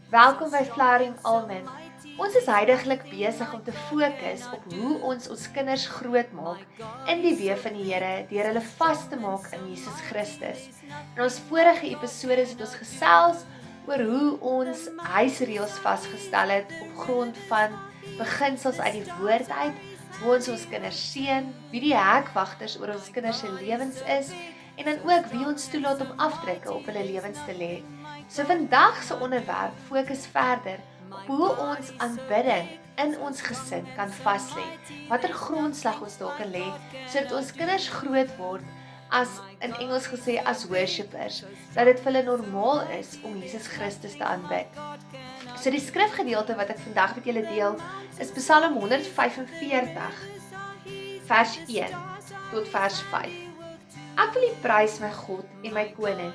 Welkom by Flowering Almond. Ons is huidiglik besig om te fokus op hoe ons kinders grootmaak in die weë van die Here deur hulle vas te maak in Jesus Christus. In ons vorige episodes het ons gesels oor hoe ons huisreëls vasgestel het op grond van beginsels uit die woord uit, hoe ons kinders seën, wie die hekwagters oor ons kinders se lewens is en dan ook wie ons toelaat om afdrukke op hulle lewens te lê. So vandag se onderwerp fokus verder op hoe ons aanbidding in ons gesin kan vaslê. Watter grondslag ons daar kan lê sodat ons kinders groot word as in Engels gesê as worshipers, dat dit vir hulle normaal is om Jesus Christus te aanbid. So die skrifgedeelte wat ek vandag met julle deel is Psalm 145 vers 1 tot vers 5. Ek wil U prys my God en my koning.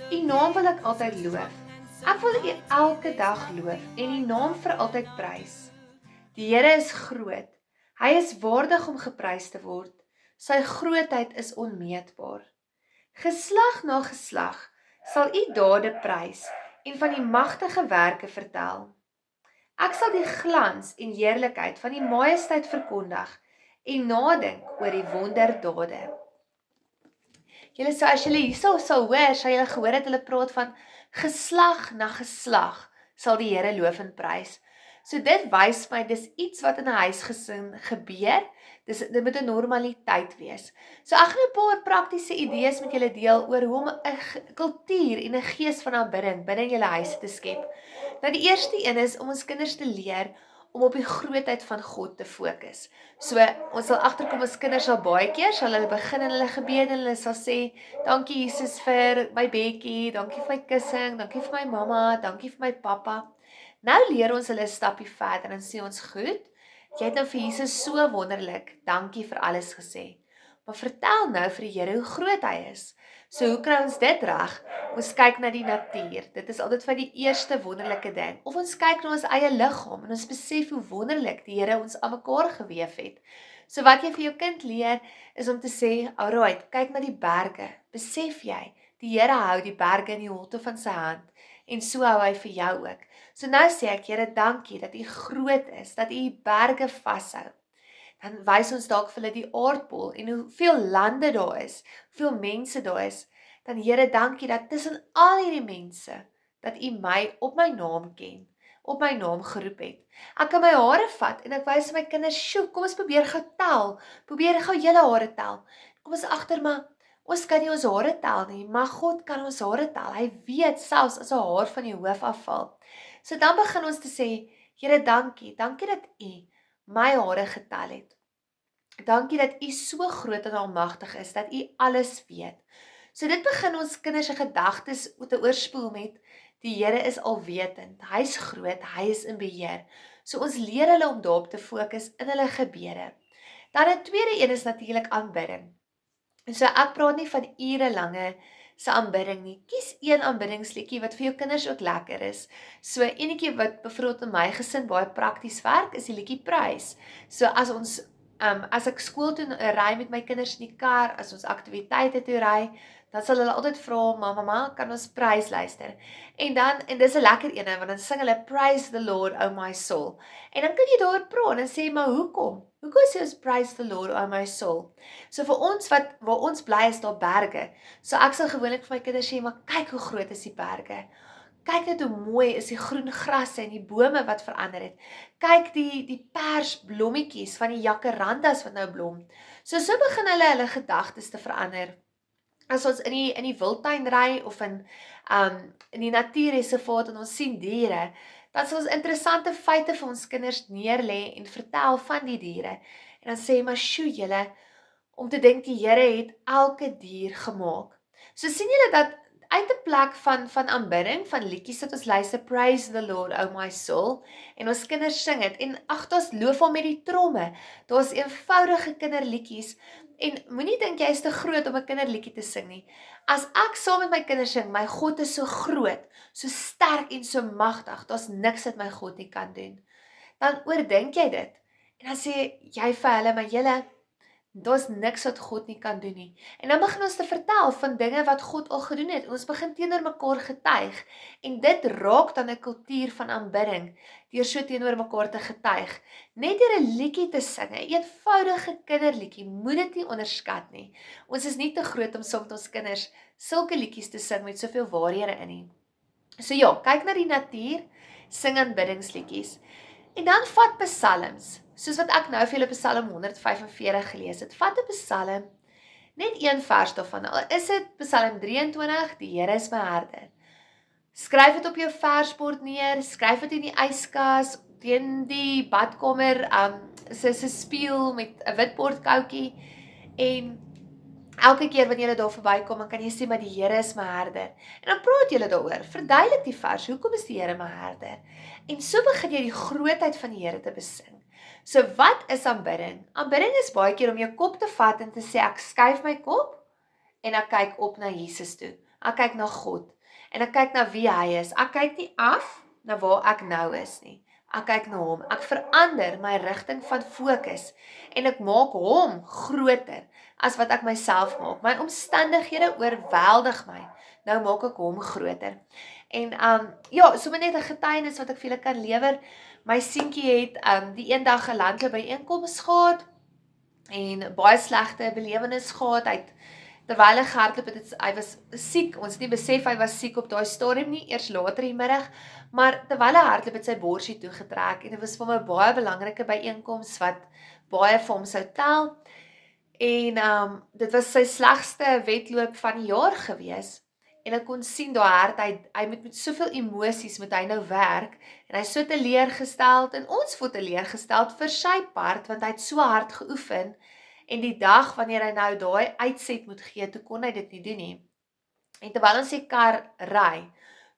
U naam wil ek altyd loof. Ek wil U elke dag loof en U naam vir altyd prys. Die Here is groot. Hy is waardig om geprys te word. Sy grootheid is onmeetbaar. Geslag na geslag sal U dade prys en van die magtige werke vertel. Ek sal die glans en heerlikheid van die majesteit verkondig en nadink oor die wonderdade. Julle sê as julle hierso sal hoor, sal julle gehoor het hulle praat van geslag na geslag sal die Here loof en prys. So dit wys my dis iets wat in 'n huisgesin gebeur. Dit moet 'n normaliteit wees. So ek gaan 'n paar praktiese idees met julle deel oor hoe om 'n kultuur en 'n gees van aanbidding binne in julle huise te skep. Nou die eerste een is om ons kinders te leer om op die grootheid van God te fokus. So, ons sal agterkom as kinders sal baie keer, sal hulle begin in hulle gebede en hulle sal sê, dankie Jesus vir my bedjie, dankie vir my kussing, dankie vir my mamma, dankie vir my pappa. Nou leer ons hulle 'n stapie verder en sê ons, goed, jy het nou vir Jesus so wonderlik, dankie vir alles gesê. Maar vertel nou vir die Here hoe groot hy is. So hoe kry ons dit reg? Ons kyk na die natuur. Dit is altyd vir die eerste wonderlike ding. Of ons kyk na ons eie liggaam en ons besef hoe wonderlik die Here ons aan mekaar gewewe het. So wat jy vir jou kind leer is om te sê, alright, kyk na die berge. Besef jy, die Here hou die berge in die holte van sy hand en so hou hy vir jou ook. So nou sê ek, Here, dankie dat U groot is, dat U berge vashou. Dan wys ons dalk vir hulle die aardbol en hoeveel lande daar is, hoeveel mense daar is. Dan Here, dankie dat tussen al hierdie mense, dat U my op my naam ken, op my naam geroep het. Ek kan my hare vat en ek wys my kinders, sjoe, kom ons probeer gou tel, probeer gou julle hare tel. Kom ons agter, maar ons kan nie ons hare tel nie, maar God kan ons hare tel. Hy weet selfs as 'n haar van die hoof afval. So dan begin ons te sê, Here, dankie dat U my hare getel het. Dankie dat U so groot en almagtig is, dat U alles weet. So dit begin ons kinders se gedagtes te oorspoel met, die Here is alwetend, hy is groot, hy is in beheer. So ons leer hulle om daarop te fokus in hulle gebede. Dan 'n tweede een is natuurlik aanbidding. En so ek praat nie van ure lange se aanbidding nie. Kies een aanbiddingsliedjie wat vir jou kinders ook lekker is. So enetjie wat byvoorbeeld in my gesin baie prakties werk, is die liedjie Prys. So as ek skool toe ry met my kinders in die kar, as ons aktiwiteite toe ry, dan sal hulle altyd vra, mamma, kan ons prys luister? En dis 'n lekker ene, want dan sing hulle Praise the Lord, oh my soul. En dan kan jy daar praat en dan sê, maar hoekom? Hoekom sê ons Praise the Lord, oh my soul? So vir ons waar ons bly is daar berge. So ek sal gewoonlik vir my kinders sê, maar kyk hoe groot is die berge. Kyk net hoe mooi is die groen grasse en die bome wat verander het. Kyk die pers blommetjies van die jacarandas wat nou blom. So begin hulle gedagtes te verander. As ons in die wildtuin ry of in die natuurreservaat en ons sien diere, dan sal ons interessante feite vir ons kinders neerlê en vertel van die diere. En dan sê, maar sjoe julle, om te dink die Here het elke dier gemaak. So sien julle dat uit 'n plek van aanbidding, van liedjies wat ons luister, Praise the Lord, oh my soul, en ons kinders sing het, en ons loof hom met die tromme, daar's eenvoudige kinderliedjies, en moenie dink jy is te groot om 'n kinderliedjie te sing nie. As ek saam met my kinders sing, my God is so groot, so sterk en so magtig, daar's niks wat my God nie kan doen. Dan oordink jy dit, en dan sê jy vir hulle, maar julle, Daar's niks wat God nie kan doen nie. En dan begin ons te vertel van dinge wat God al gedoen het. En ons begin teenoor mekaar getuig. En dit raak dan 'n kultuur van aanbidding, deur so teenoor mekaar te getuig. Net deur 'n liedjie te sing, 'n eenvoudige kinderliedjie, moet dit nie onderskat nie. Ons is nie te groot om saam met ons kinders sulke liedjies te sing met soveel waarhede in nie. So ja, kyk na die natuur, sing aanbiddingsliedjies. En dan vat psalms, soos wat ek nou vir julle Psalm 145 gelees het. Vat 'n psalm, net een vers daarvan. Al is dit Psalm 23, die Here is my herder. Skryf dit op jou versbord neer, skryf dit in die yskas, teen die badkamer, se spieël met 'n wit bordkoutjie en elke keer wanneer jy daar verbykom, dan kan jy sê maar die Here is my herder. En dan praat jy daaroor. Verduidelik die vers. Hoekom is die Here my herder? En so begin jy die grootheid van die Here te besing. So wat is aanbidding? Aanbidding is baie keer om jou kop te vat en te sê ek skuif my kop en ek kyk op na Jesus toe. Ek kyk na God en ek kyk na wie hy is. Ek kyk nie af na waar ek nou is nie. Ek kyk na hom. Ek verander my rigting van fokus en ek maak hom groter as wat ek myself maak. My omstandighede oorweldig my. Nou maak ek hom groter. En ja, sommer net 'n getuienis wat ek vir julle kan lewer. My seentjie het die eendag 'n landloop byeenkoms gehad en baie slegte belewenis gehad. Terwyl hy gehardloop het, hy was siek. Ons het nie besef hy was siek op daai stadium nie, eers later in die middag. Maar terwyl hy hardloop het sy borsie toegetrek en dit was vir my baie belangrike byeenkoms wat baie vir hom sou tel. En dit was sy slegste wedloop van die jaar gewees. En ek kon sien daar hart, hy met soveel emosies moet hy nou werk. En hy so teleurgesteld en ons voel teleurgesteld vir sy part, want hy het so hard geoefen. En die dag wanneer hy nou daai uitset moet gee, toe kon hy dit nie doen nie. En terwyl ons die kar ry,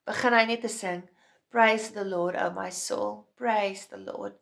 begin hy net te sing, Praise the Lord, oh my soul, praise the Lord.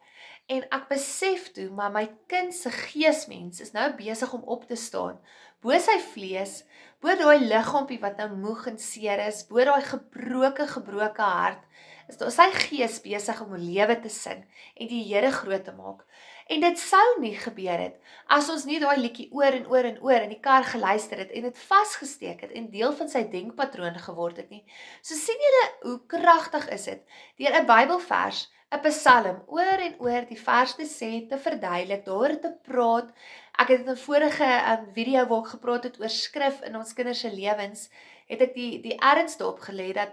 En ek besef toe, maar my kind se geesmens is nou besig om op te staan. Bo sy vlees, bo daai liggaampie wat nou moeg en seer is, bo daai gebroke hart, is daar sy gees besig om lewe te sing en die Here groot te maak. En dit sou nie gebeur het, as ons nie daai liedjie oor en oor en oor in die kar geluister het en dit vasgesteek het en deel van sy denkpatroon geword het nie. So sien julle hoe kragtig is dit, deur 'n Bybelvers, 'n psalm, oor en oor die vers te sê, te verduidelik, daaroor te praat. Ek het in 'n vorige video waar ek gepraat het oor skrif in ons kinders se lewens, het ek die erns daarop gelê dat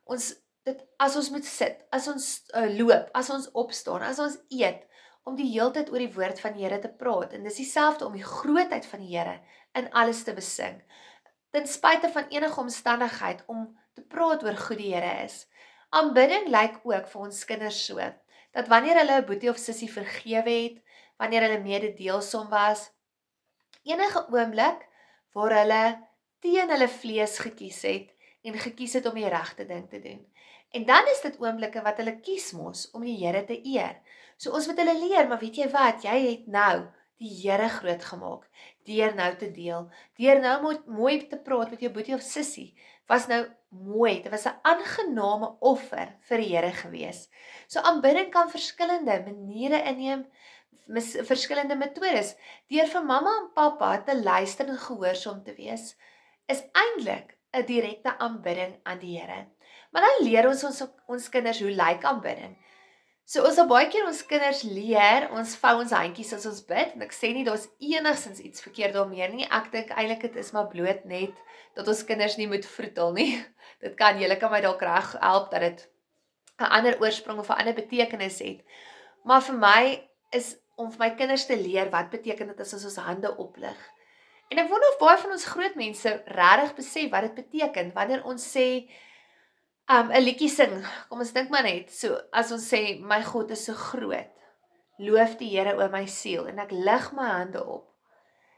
ons dit, as ons moet sit, as ons loop, as ons opstaan, as ons eet, om die heeltyd oor die woord van die Here te praat. En dis dieselfde om die grootheid van die Here in alles te besing. Ten spyte van enige omstandigheid om te praat oor hoe die Here is. Aanbidding lyk ook vir ons kinders so, dat wanneer hulle 'n boetie of sussie vergewe het, wanneer hulle mededeelsom was, enige oomblik waar hulle teen hulle vlees gekies het en gekies het om die regte ding te doen. En dan is dit oomblikke wat hulle kies mos om die Here te eer. So ons moet hulle leer, maar weet jy wat, jy het nou die Here groot gemaak, deur nou te deel, deur nou mooi te praat met jou boetie of sussie, was nou mooi, dit was 'n aangename offer vir die Here gewees. So aanbidding kan verskillende maniere inneem, verskillende metodes. Deur vir mamma en pappa te luister en gehoorsaam te wees, is eintlik 'n direkte aanbidding aan die Here. Maar dan leer ons kinders hoe lyk aanbidding. So ons sal baie keer ons kinders leer, ons vou ons handjies as ons bid, en ek sê nie daar's enigstens iets verkeerd daarmee nie. Ek dink eintlik dit is maar bloot net dat ons kinders nie moet vroetel nie. Dit kan, julle kan my dalk reg help dat dit 'n ander oorsprong of 'n ander betekenis het. Maar vir my is om vir my kinders te leer wat beteken dit as ons hande oplig. En ek wonder of baie van ons groot mense regtig besef wat dit beteken wanneer ons sê 'n liedjie sing. Kom ons dink maar net, so as ons sê my God is so groot. Loof die Here o my siel en ek lig my hande op.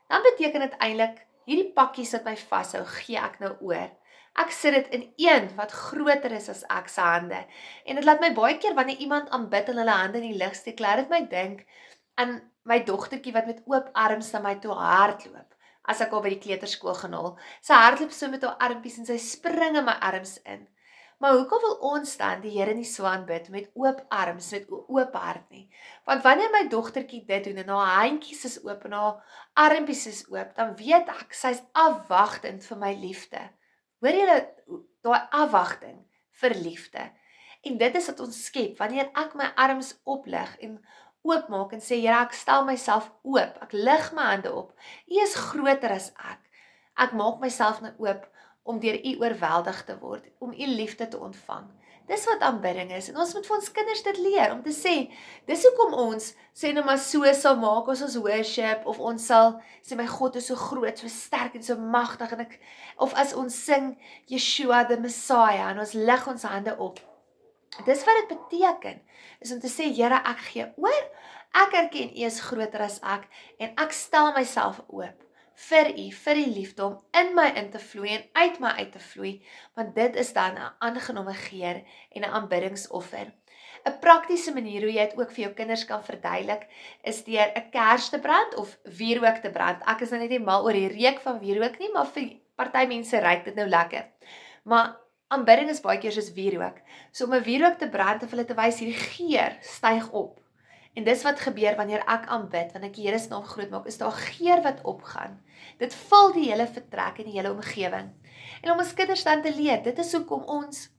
Dan beteken dit eintlik hierdie pakkies wat my vashou, gee ek nou oor. Ek sit dit in een wat groter is as ek se hande. En dit laat my baie keer wanneer iemand aanbid en hulle hande in die lug steek, laat dit my dink aan my dogtertjie wat met oop arms na my toe hardloop. As ek haar by die kleuterskool gaan haal, sy hardloop so met haar armpies en sy spring in my arms in. Maar hoekom wil ons dan die Here nie so aanbid met oop arms, met oop hart nie? Want wanneer my dogtertjie dit doen en haar handjies is oop en haar armpies is oop, dan weet ek sy's afwagtend vir my liefde. Hoor julle daai afwagting vir liefde? En dit is wat ons skep wanneer ek my arms oplig en oopmaak en sê Here, ek stel myself oop. Ek lig my hande op. U is groter as ek. Ek maak myself nou oop om deur u oorweldig te word, om u liefde te ontvang. Dis wat aanbidding is en ons moet vir ons kinders dit leer om te sê, dis hoekom ons sê nou maar so sal maak as ons worship of ons sal sê my God is so groot, so sterk en so magtig en of as ons sing Yeshua the Messiah en ons lig ons hande op. Dis wat dit beteken, is om te sê, Here, ek gee oor, ek erken u is groter as ek, en ek stel myself oop vir u, vir die liefde, om in my in te vloei en uit my uit te vloei, want dit is dan 'n aangenome geur en 'n aanbiddingsoffer. 'n Praktiese manier hoe jy dit ook vir jou kinders kan verduidelik, is deur 'n kers te brand of wierook te brand. Ek is nou net nie mal oor die reuk van wierook nie, maar vir party mense ruik dit nou lekker. Maar aanbidding is baie keer soos wierook. So om 'n wierook te brand en vir hulle te wys, hierdie geur styg op. En dis wat gebeur wanneer ek aanbid, wanneer ek die Here se naam groot maak, is daar geur wat opgaan. Dit vul die hele vertrek en die hele omgewing. En om ons kinders dan te leer, dit is hoekom ons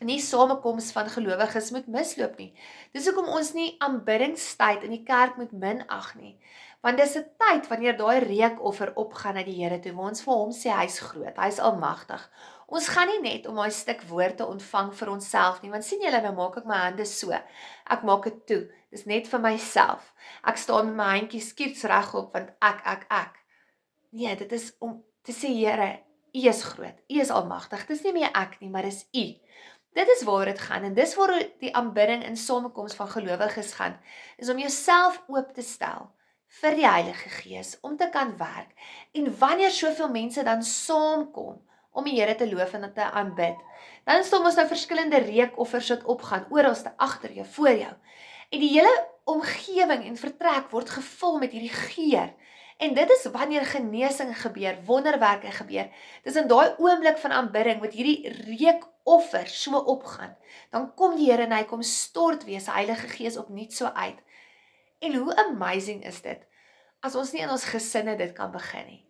nie samekoms van gelowiges moet misloop nie. Dis hoekom ons nie aanbiddingstyd in die kerk moet minag nie. Want dis 'n tyd wanneer daai reukoffer opgaan na die Here toe, waar ons vir hom sê hy's groot, hy's almagtig. Ons gaan nie net om daai stuk woord te ontvang vir onsself nie, want sien julle, nou maak ek my hande so. Ek maak dit toe. Dis net vir myself. Ek staan met my handjies skiets regop want ek. Nee, dit is om te sê Here, U is groot. U is almagtig. Dis nie meer ek nie, maar dis U. Dit is waar dit gaan en dis waar die aanbidding in samekoms van gelowiges gaan, is om jouself oop te stel vir die Heilige Gees om te kan werk. En wanneer soveel mense dan saamkom om die Here te loof en te aanbid, dan staan ons nou verskillende reukoffers wat opgaan oralste agter jou, voor jou. En die hele omgewing en vertrek word gevul met hierdie geur. En dit is wanneer genesing gebeur, wonderwerke gebeur. Dis in daai oomblik van aanbidding met hierdie reukoffer so opgaan. Dan kom die Here en hy kom stort weer sy Heilige Gees opnuut so uit. En hoe amazing is dit as ons nie in ons gesinne dit kan begin nie.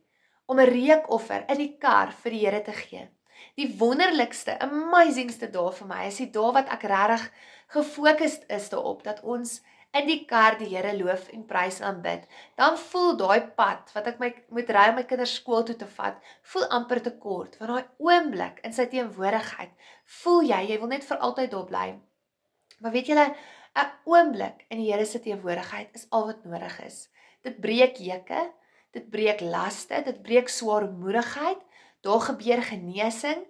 Om 'n reukoffer in die kar vir die Here te gee. Die wonderlikste, amazingste dae vir my is die dae wat ek regtig gefokus is daarop dat ons in die kar die Here loof en prys en aanbid. Dan voel daai pad wat ek moet ry om my kinders skool toe te vat, voel amper te kort. Want daai oomblik in sy teenwoordigheid, voel jy wil net vir altyd daar bly. Maar weet julle, 'n oomblik in die Here se teenwoordigheid is al wat nodig is. Dit breek juke, dit breek laste, dit breek swaarmoedigheid. Daar gebeur genesing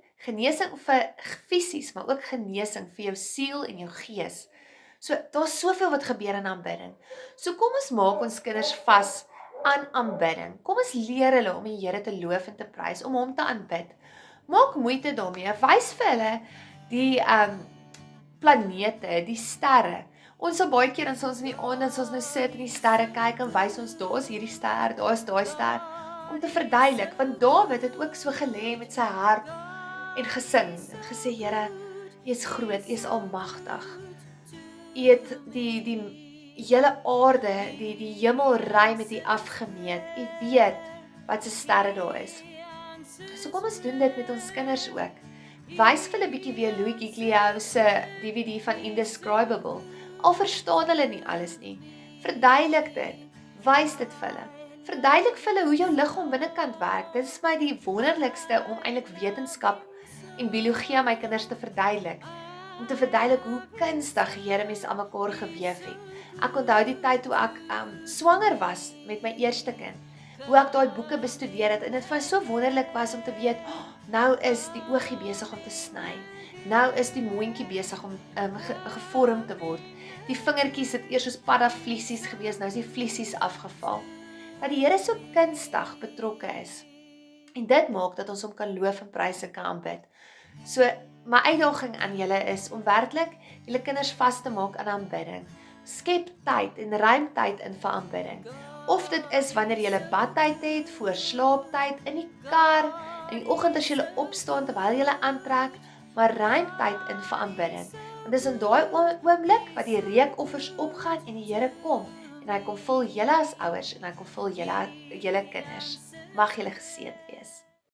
vir fisies, maar ook genesing vir jou siel en jou gees. So, daar's soveel wat gebeur in aanbidding. So kom ons maak ons kinders vas aan aanbidding. Kom ons leer hulle om die Here te loof en te prys, om hom te aanbid. Maak moeite daarmee, wys vir hulle die planete, die sterre. Ons sal baie keer as ons in die aand as ons nou sit en die sterre kyk en wys ons, daar is hierdie ster, daar is daai ster, om te verduidelik, want Dawid het ook so gelê met sy hart en gesing en gesê, Here, U is groot, U is almagtig. U het die hele aarde, die hemelruim met U afgemeet. U weet wat se sterre daar is. So kom ons doen dit met ons kinders ook. Wys vir hulle bietjie weer Louis Giglio se DVD van Indescribable. Al verstaan hulle nie alles nie. Verduidelik dit. Wys dit vir hulle. Verduidelik vir hulle hoe jou liggaam binnekant werk. Dit is my die wonderlikste om eintlik wetenskap en biologie aan my kinders te verduidelik. Om te verduidelik hoe kunstig die Here mens aan mekaar geweef het. Ek onthou die tyd toe ek swanger was met my eerste kind. Hoe ek daai boeke bestudeer het en dit vir my so wonderlik was om te weet, nou is die oogie besig om te sny. Nou is die mondjie besig om gevorm te word. Die vingertjies het eers soos paddavliesies gewees, nou is die vliesies afgeval. Dat die Here so kunstig betrokke is. En dit maak dat ons hom kan loof en prys en kan aanbid. So, my uitdaging aan julle is om werklik julle kinders vas te maak aan aanbidding. Skep tyd en ruim tyd in vir aanbidding. Of dit is wanneer julle badtyd het, voor slaaptyd, in die kar, in die oggend as julle opstaan terwyl julle aantrek, maar ruim tyd in vir aanbidding. Want dis in daai oomblik wat die reukoffers opgaan en die Here kom en hy kom vul julle as ouers en hy kom vul julle kinders. Mag julle geseënd wees.